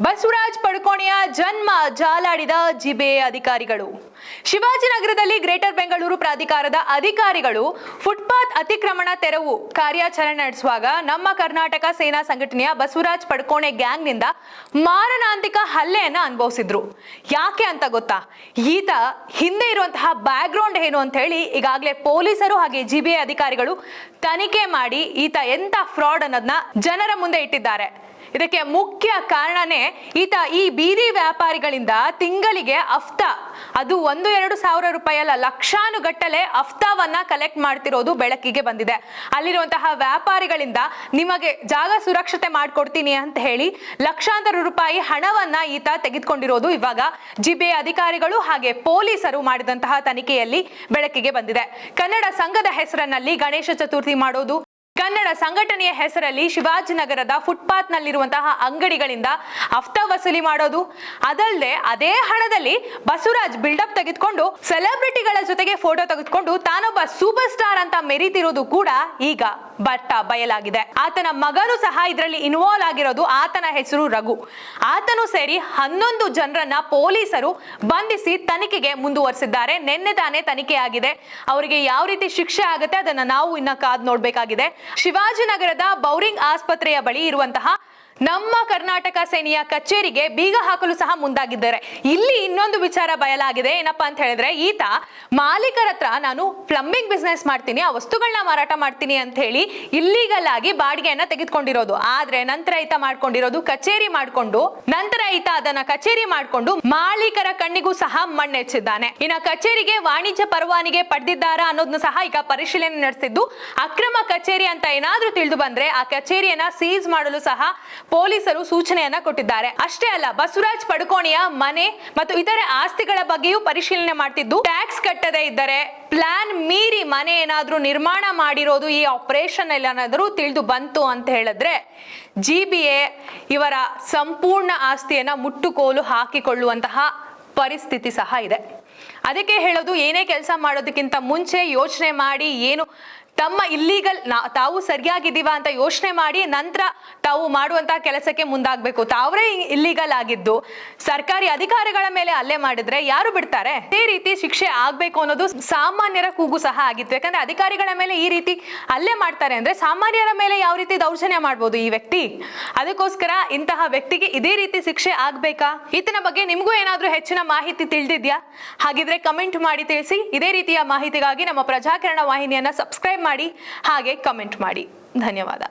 ಬಸವರಾಜ್ ಪಡುಕೋಣೆಯ ಜನ್ಮ ಜಾಲಾಡಿದ ಜಿಬಿಎ ಅಧಿಕಾರಿಗಳು. ಶಿವಾಜಿನಗರದಲ್ಲಿ ಗ್ರೇಟರ್ ಬೆಂಗಳೂರು ಪ್ರಾಧಿಕಾರದ ಅಧಿಕಾರಿಗಳು ಫುಟ್ಪಾತ್ ಅತಿಕ್ರಮಣ ತೆರವು ಕಾರ್ಯಾಚರಣೆ ನಡೆಸುವಾಗ ನಮ್ಮ ಕರ್ನಾಟಕ ಸೇನಾ ಸಂಘಟನೆಯ ಬಸವರಾಜ್ ಪಡುಕೋಣೆ ಗ್ಯಾಂಗ್ನಿಂದ ಮಾರಣಾಂತಿಕ ಹಲ್ಲೆಯನ್ನ ಅನುಭವಿಸಿದ್ರು. ಯಾಕೆ ಅಂತ ಗೊತ್ತಾ? ಈತ ಹಿಂದೆ ಇರುವಂತಹ ಬ್ಯಾಕ್ ಗ್ರೌಂಡ್ ಏನು ಅಂತ ಹೇಳಿ ಈಗಾಗಲೇ ಪೊಲೀಸರು ಹಾಗೆ ಜಿಬಿಎ ಅಧಿಕಾರಿಗಳು ತನಿಖೆ ಮಾಡಿ ಈತ ಎಂತ ಫ್ರಾಡ್ ಅನ್ನೋದನ್ನ ಜನರ ಮುಂದೆ ಇಟ್ಟಿದ್ದಾರೆ. ಇದಕ್ಕೆ ಮುಖ್ಯ ಕಾರಣನೇ ಈತ ಈ ಬೀದಿ ವ್ಯಾಪಾರಿಗಳಿಂದ ತಿಂಗಳಿಗೆ ಅಫ್ತಾ, ಅದು 1-2 ಸಾವಿರ ರೂಪಾಯಿ ಅಲ್ಲ, ಲಕ್ಷಾನುಗಟ್ಟಲೆ ಅಫ್ತಾವನ್ನ ಕಲೆಕ್ಟ್ ಮಾಡ್ತಿರೋದು ಬೆಳಕಿಗೆ ಬಂದಿದೆ. ಅಲ್ಲಿರುವಂತಹ ವ್ಯಾಪಾರಿಗಳಿಂದ ನಿಮಗೆ ಜಾಗ ಸುರಕ್ಷತೆ ಮಾಡ್ಕೊಡ್ತೀನಿ ಅಂತ ಹೇಳಿ ಲಕ್ಷಾಂತರ ರೂಪಾಯಿ ಹಣವನ್ನ ಈತ ತೆಗೆದುಕೊಂಡಿರೋದು ಇವಾಗ ಜಿಬಿಎ ಅಧಿಕಾರಿಗಳು ಹಾಗೆ ಪೊಲೀಸರು ಮಾಡಿದಂತಹ ತನಿಖೆಯಲ್ಲಿ ಬೆಳಕಿಗೆ ಬಂದಿದೆ. ಕನ್ನಡ ಸಂಘದ ಹೆಸರಿನಲ್ಲಿ ಗಣೇಶ ಚತುರ್ಥಿ ಮಾಡೋದು, ಕನ್ನಡ ಸಂಘಟನೆಯ ಹೆಸರಲ್ಲಿ ಶಿವಾಜಿನಗರದ ಫುಟ್ಪಾತ್ ನಲ್ಲಿರುವಂತಹ ಅಂಗಡಿಗಳಿಂದ ಹಫ್ತಾ ವಸೂಲಿ ಮಾಡೋದು, ಅದಲ್ಲದೆ ಅದೇ ಹಣದಲ್ಲಿ ಬಸವರಾಜ್ ಬಿಲ್ಡಪ್ ತೆಗೆದುಕೊಂಡು ಸೆಲೆಬ್ರಿಟಿಗಳ ಜೊತೆಗೆ ಫೋಟೋ ತೆಗೆದುಕೊಂಡು ತಾನೊಬ್ಬ ಸೂಪರ್ ಸ್ಟಾರ್ ಅಂತ ಮೆರೀತಿರೋದು ಕೂಡ ಈಗ ಬಯಲಾಗಿದೆ. ಆತನ ಮಗನು ಸಹ ಇದರಲ್ಲಿ ಇನ್ವಾಲ್ವ್ ಆಗಿರೋದು. ಆತನ ಹೆಸರು ರಘು. ಆತನು ಸೇರಿ 11 ಜನರನ್ನ ಪೊಲೀಸರು ಬಂಧಿಸಿ ತನಿಖೆಗೆ ಮುಂದುವರಿಸಿದ್ದಾರೆ. ನಿನ್ನೆ ತಾನೇ ತನಿಖೆ ಆಗಿದೆ. ಅವರಿಗೆ ಯಾವ ರೀತಿ ಶಿಕ್ಷೆ ಆಗುತ್ತೆ ಅದನ್ನ ನಾವು ಇನ್ನ ಕಾದ್ ನೋಡ್ಬೇಕಾಗಿದೆ. ಶಿವಾಜಿನಗರದ ಬೌರಿಂಗ್ ಆಸ್ಪತ್ರೆಯ ಬಳಿ ಇರುವಂತಹ ನಮ್ಮ ಕರ್ನಾಟಕ ಸೇನೆಯ ಕಚೇರಿಗೆ ಬೀಗ ಹಾಕಲು ಸಹ ಮುಂದಾಗಿದ್ದಾರೆ. ಇಲ್ಲಿ ಇನ್ನೊಂದು ವಿಚಾರ ಬಯಲಾಗಿದೆ. ಏನಪ್ಪಾ ಅಂತ ಹೇಳಿದ್ರೆ, ಈತ ಮಾಲೀಕರ ಹತ್ರ ನಾನು ಪ್ಲಂಬಿಂಗ್ ಬಿಸ್ನೆಸ್ ಮಾಡ್ತೀನಿ, ಆ ವಸ್ತುಗಳನ್ನ ಮಾರಾಟ ಮಾಡ್ತೀನಿ ಅಂತ ಹೇಳಿ ಇಲ್ಲಿಗಲ್ ಆಗಿ ಬಾಡಿಗೆಯನ್ನ ತೆಗೆದುಕೊಂಡಿರೋದು. ಆದ್ರೆ ನಂತರ ಈತ ಮಾಡ್ಕೊಂಡಿರೋದು ಕಚೇರಿ ಮಾಡ್ಕೊಂಡು, ನಂತರ ಈತ ಅದನ್ನ ಕಚೇರಿ ಮಾಡ್ಕೊಂಡು ಮಾಲೀಕರ ಕಣ್ಣಿಗೂ ಸಹ ಮಣ್ಣೆಚ್ಚಿದ್ದಾನೆ. ಇನ್ನ ಕಚೇರಿಗೆ ವಾಣಿಜ್ಯ ಪರವಾನಿಗೆ ಪಡೆದಿದ್ದಾರಾ ಅನ್ನೋದನ್ನ ಸಹ ಈಗ ಪರಿಶೀಲನೆ ನಡೆಸಿದ್ದು, ಅಕ್ರಮ ಕಚೇರಿ ಅಂತ ಏನಾದ್ರೂ ತಿಳಿದು ಬಂದ್ರೆ ಆ ಕಚೇರಿಯನ್ನ ಸೀಸ್ ಮಾಡಲು ಸಹ ಪೊಲೀಸರು ಸೂಚನೆಯನ್ನ ಕೊಟ್ಟಿದ್ದಾರೆ. ಅಷ್ಟೇ ಅಲ್ಲ, ಬಸವರಾಜ್ ಪಡುಕೋಣೆಯ ಮನೆ ಮತ್ತು ಇತರೆ ಆಸ್ತಿಗಳ ಬಗ್ಗೆಯೂ ಪರಿಶೀಲನೆ ಮಾಡ್ತಿದ್ದು, ಟ್ಯಾಕ್ಸ್ ಕಟ್ಟದೇ ಇದ್ದರೆ ಪ್ಲಾನ್ ಮೀರಿ ಮನೆ ಏನಾದ್ರೂ ನಿರ್ಮಾಣ ಮಾಡಿರೋದು ಈ ಆಪರೇಷನ್ ಏನಾದರೂ ತಿಳಿದು ಬಂತು ಅಂತ ಹೇಳಿದ್ರೆ ಜಿಬಿಎ ಇವರ ಸಂಪೂರ್ಣ ಆಸ್ತಿಯನ್ನ ಮುಟ್ಟುಕೋಲು ಹಾಕಿಕೊಳ್ಳುವಂತಹ ಪರಿಸ್ಥಿತಿ ಸಹ ಇದೆ. ಅದಕ್ಕೆ ಹೇಳೋದು, ಏನೇ ಕೆಲಸ ಮಾಡೋದಕ್ಕಿಂತ ಮುಂಚೆ ಯೋಚನೆ ಮಾಡಿ, ಏನು ತಮ್ಮ ಇಲ್ಲೀಗಲ್ ತಾವು ಸರಿಯಾಗಿದ್ದೀವ ಅಂತ ಯೋಚನೆ ಮಾಡಿ ನಂತರ ತಾವು ಮಾಡುವಂತಹ ಕೆಲಸಕ್ಕೆ ಮುಂದಾಗಬೇಕು. ತಾವರೇ ಇಲ್ಲೀಗಲ್ ಆಗಿದ್ದು ಸರ್ಕಾರಿ ಅಧಿಕಾರಿಗಳ ಮೇಲೆ ಹಲ್ಲೆ ಮಾಡಿದ್ರೆ ಯಾರು ಬಿಡ್ತಾರೆ? ಇದೇ ರೀತಿ ಶಿಕ್ಷೆ ಆಗ್ಬೇಕು ಅನ್ನೋದು ಸಾಮಾನ್ಯರ ಕೂಗು ಸಹ ಆಗಿತ್ತು. ಯಾಕಂದ್ರೆ ಅಧಿಕಾರಿಗಳ ಮೇಲೆ ಈ ರೀತಿ ಹಲ್ಲೆ ಮಾಡ್ತಾರೆ ಅಂದ್ರೆ ಸಾಮಾನ್ಯರ ಮೇಲೆ ಯಾವ ರೀತಿ ದೌರ್ಜನ್ಯ ಮಾಡ್ಬೋದು ಈ ವ್ಯಕ್ತಿ? ಅದಕ್ಕೋಸ್ಕರ ಇಂತಹ ವ್ಯಕ್ತಿಗೆ ಇದೇ ರೀತಿ ಶಿಕ್ಷೆ ಆಗ್ಬೇಕಾ? ಈತನ ಬಗ್ಗೆ ನಿಮಗೂ ಏನಾದ್ರೂ ಹೆಚ್ಚಿನ ಮಾಹಿತಿ ತಿಳಿದಿದ್ಯಾ? ಹಾಗಿದ್ರೆ ಕಮೆಂಟ್ ಮಾಡಿ ತಿಳಿಸಿ. ಇದೇ ರೀತಿಯ ಮಾಹಿತಿಗಾಗಿ ನಮ್ಮ ಪ್ರಜಾಕಿರಣ ವಾಹಿನಿಯನ್ನ ಸಬ್ಸ್ಕ್ರೈಬ್ ಮಾಡಿ ಹಾಗೆ ಕಮೆಂಟ್ ಮಾಡಿ. ಧನ್ಯವಾದ.